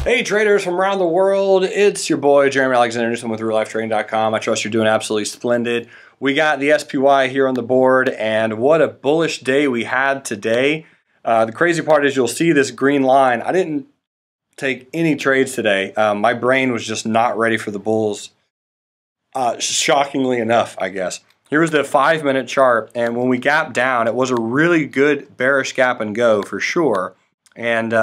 Hey traders from around the world, it's your boy Jerremy Alexander Newsome with RealLifeTrading.com. I trust you're doing absolutely splendid. We got the SPY here on the board, and what a bullish day we had today. The crazy part is you'll see this green line. I didn't take any trades today. My brain was just not ready for the bulls, shockingly enough, I guess. Here was the 5-minute chart, and when we gapped down, it was a really good bearish gap and go for sure. And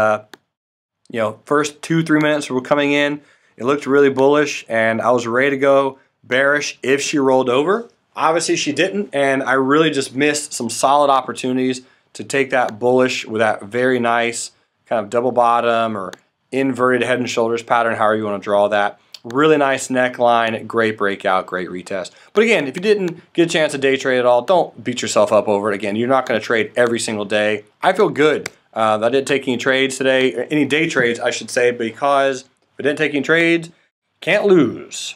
you know, first 2-3 minutes were coming in. It looked really bullish, and I was ready to go bearish if she rolled over. Obviously, she didn't, and I really just missed some solid opportunities to take that bullish with that very nice kind of double bottom or inverted head and shoulders pattern, however you want to draw that. Really nice neckline, great breakout, great retest. But again, if you didn't get a chance to day trade at all, don't beat yourself up over it. Again, you're not going to trade every single day. I feel good. I didn't take any trades today, any day trades, I should say, because if I didn't take any trades, can't lose.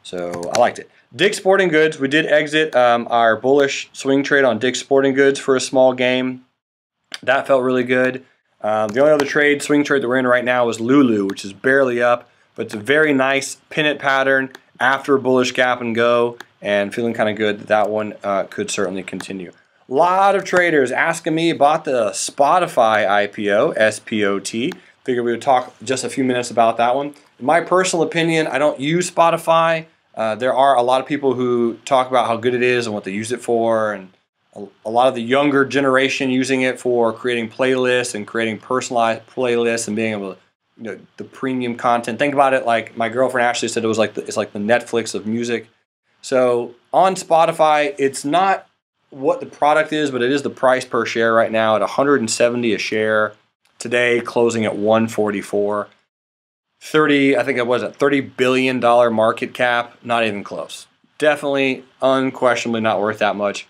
So I liked it. Dick's Sporting Goods, we did exit our bullish swing trade on Dick's Sporting Goods for a small game. That felt really good. The only other trade, swing trade that we're in right now is Lulu, which is barely up, but it's a very nice pennant pattern after a bullish gap and go, and feeling kind of good that that one could certainly continue. A lot of traders asking me about the Spotify IPO, SPOT. Figured we would talk just a few minutes about that one. In my personal opinion, I don't use Spotify. There are a lot of people who talk about how good it is and what they use it for, and a lot of the younger generation using it for creating playlists and creating personalized playlists and being able to, you know, the premium content. Think about it like my girlfriend Ashley said, it's like the Netflix of music. So on Spotify, it's not what the product is, but it is the price per share right now at $170 a share. Today closing at $144. I think it was a $30 billion market cap. Not even close. Definitely, unquestionably not worth that much.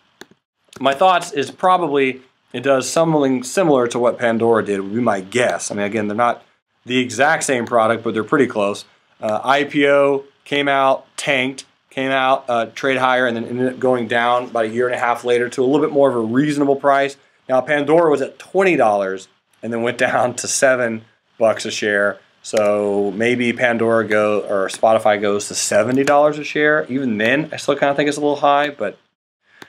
My thoughts is probably it does something similar to what Pandora did, would be my guess. I mean, again, they're not the exact same product, but they're pretty close. IPO came out, tanked, came out, trade higher, and then ended up going down about a year and a half later to a little bit more of a reasonable price. Now, Pandora was at $20 and then went down to $7 a share. So maybe Pandora or Spotify goes to $70 a share. Even then, I still kind of think it's a little high, but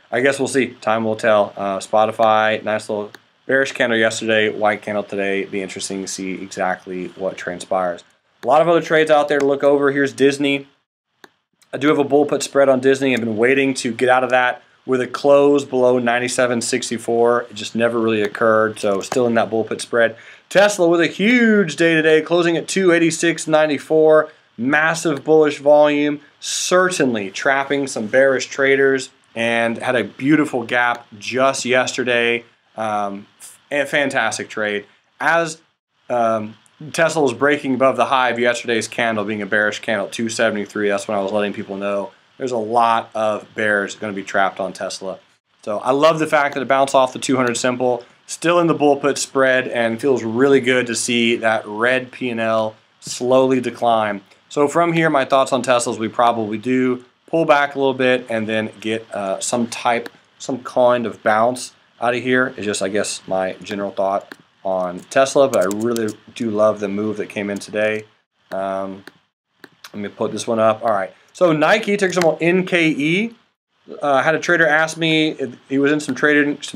I guess we'll see. Time will tell. Spotify, nice little bearish candle yesterday, white candle today. Be interesting to see exactly what transpires. A lot of other trades out there to look over. Here's Disney. I do have a bull put spread on Disney. I've been waiting to get out of that with a close below 97.64. It just never really occurred, so still in that bull put spread. Tesla with a huge day today, closing at 286.94. Massive bullish volume, certainly trapping some bearish traders, and had a beautiful gap just yesterday. A fantastic trade. As Tesla was breaking above the high of yesterday's candle, being a bearish candle at 273. That's when I was letting people know there's a lot of bears going to be trapped on Tesla. So I love the fact that it bounced off the 200 simple, still in the bull put spread, and feels really good to see that red P&L slowly decline. So from here, my thoughts on Teslas, we probably do pull back a little bit and then get some kind of bounce out of here. It's just, I guess, my general thought on Tesla, but I really do love the move that came in today. Let me put this one up. All right, so Nike, ticker symbol NKE. Had a trader ask me if he was in some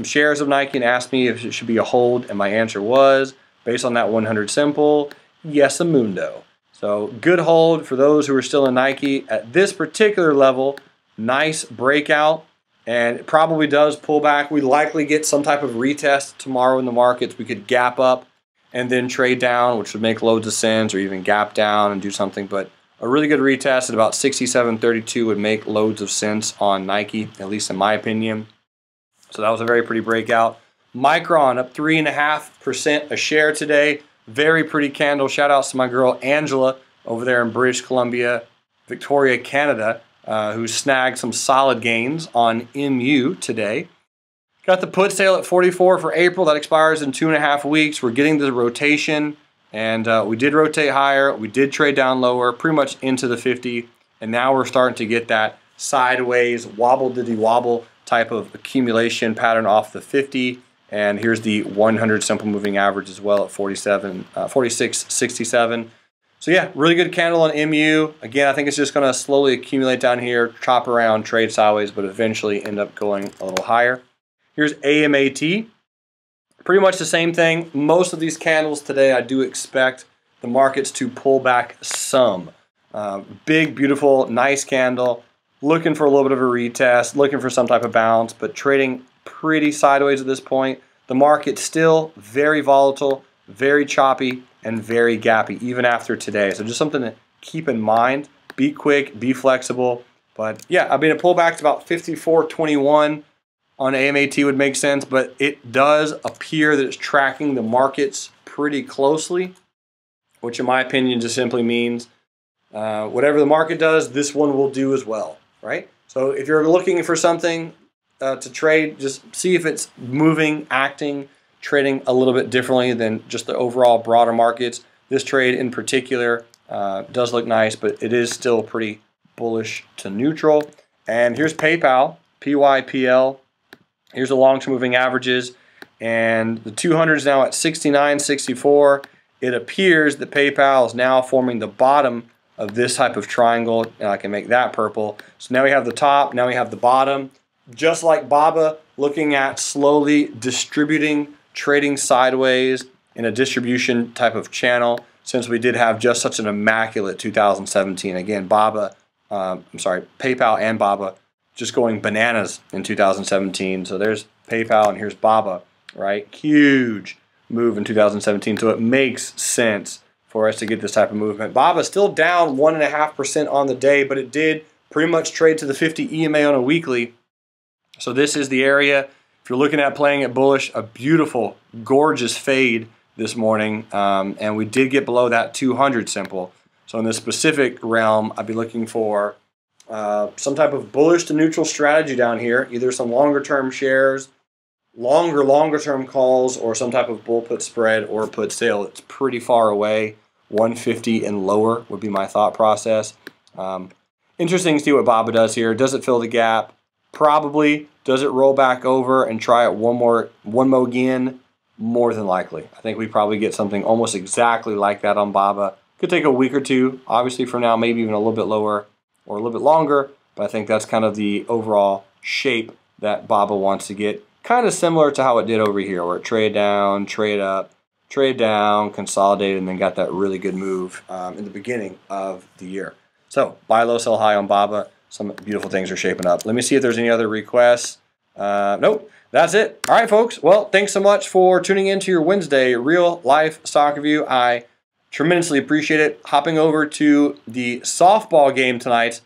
shares of Nike and asked me if it should be a hold, and my answer was, based on that 100 simple, yes, a mundo. So good hold for those who are still in Nike at this particular level. Nice breakout. And it probably does pull back. We likely get some type of retest tomorrow in the markets. We could gap up and then trade down, which would make loads of sense, or even gap down and do something. But a really good retest at about 67.32 would make loads of sense on Nike, at least in my opinion. So that was a very pretty breakout. Micron up 3.5% a share today. Very pretty candle. Shout outs to my girl Angela over there in British Columbia, Victoria, Canada. Who snagged some solid gains on MU today. Got the put sale at 44 for April. That expires in 2.5 weeks. We're getting to the rotation, and we did rotate higher. We did trade down lower, pretty much into the 50, and now we're starting to get that sideways wobble-diddy-wobble type of accumulation pattern off the 50. And here's the 100 simple moving average as well at 46.67. So yeah, really good candle on MU. Again, I think it's just going to slowly accumulate down here, chop around, trade sideways, but eventually end up going a little higher. Here's AMAT. Pretty much the same thing. Most of these candles today, I do expect the markets to pull back some. Big, beautiful, nice candle. Looking for a little bit of a retest, looking for some type of bounce, but trading pretty sideways at this point. The market's still very volatile, very choppy, and very gappy, even after today. So just something to keep in mind. Be quick, be flexible. But yeah, I mean, a pullback to about 54.21 on AMAT would make sense, but it does appear that it's tracking the markets pretty closely, which in my opinion just simply means whatever the market does, this one will do as well, right? So if you're looking for something to trade, just see if it's moving, acting, trading a little bit differently than just the overall broader markets. This trade in particular does look nice, but it is still pretty bullish to neutral. And here's PayPal, PYPL. Here's the long-term moving averages, and the 200 is now at 69.64. It appears that PayPal is now forming the bottom of this type of triangle, and I can make that purple. So now we have the top, now we have the bottom. Just like BABA, looking at slowly distributing, trading sideways in a distribution type of channel, since we did have just such an immaculate 2017. Again, PayPal and BABA just going bananas in 2017. So there's PayPal and here's BABA, right? Huge move in 2017. So it makes sense for us to get this type of movement. BABA still down 1.5% on the day, but it did pretty much trade to the 50 EMA on a weekly. So this is the area. If you're looking at playing it bullish, a beautiful, gorgeous fade this morning. And we did get below that 200 simple. So in this specific realm, I'd be looking for some type of bullish to neutral strategy down here, either some longer term shares, longer term calls, or some type of bull put spread or put sale. It's pretty far away. 150 and lower would be my thought process. Interesting to see what BABA does here. Does it fill the gap? Probably. Does it roll back over and try it one more again? More than likely. I think we probably get something almost exactly like that on BABA. Could take a week or two, obviously for now, maybe even a little bit lower or a little bit longer, but I think that's kind of the overall shape that BABA wants to get. Kind of similar to how it did over here, where it trade down, trade up, trade down, consolidated, and then got that really good move in the beginning of the year. So buy low, sell high on BABA. Some beautiful things are shaping up. Let me see if there's any other requests. Nope, that's it. All right, folks. Well, thanks so much for tuning in to your Wednesday real life stock review. I tremendously appreciate it. Hopping over to the softball game tonight.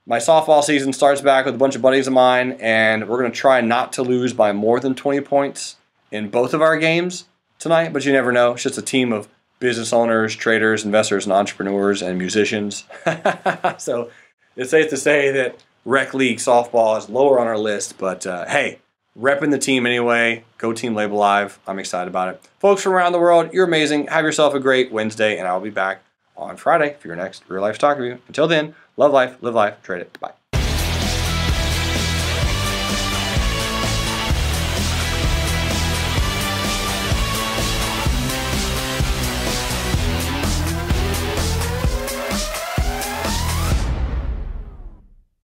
My softball season starts back with a bunch of buddies of mine, and we're going to try not to lose by more than 20 points in both of our games tonight, but you never know. It's just a team of business owners, traders, investors, and entrepreneurs, and musicians. So it's safe to say that rec league softball is lower on our list, but hey, repping the team anyway. Go Team Label Live. I'm excited about it. Folks from around the world, you're amazing. Have yourself a great Wednesday, and I'll be back on Friday for your next real life stock review. Until then, love life, live life, trade it. Bye.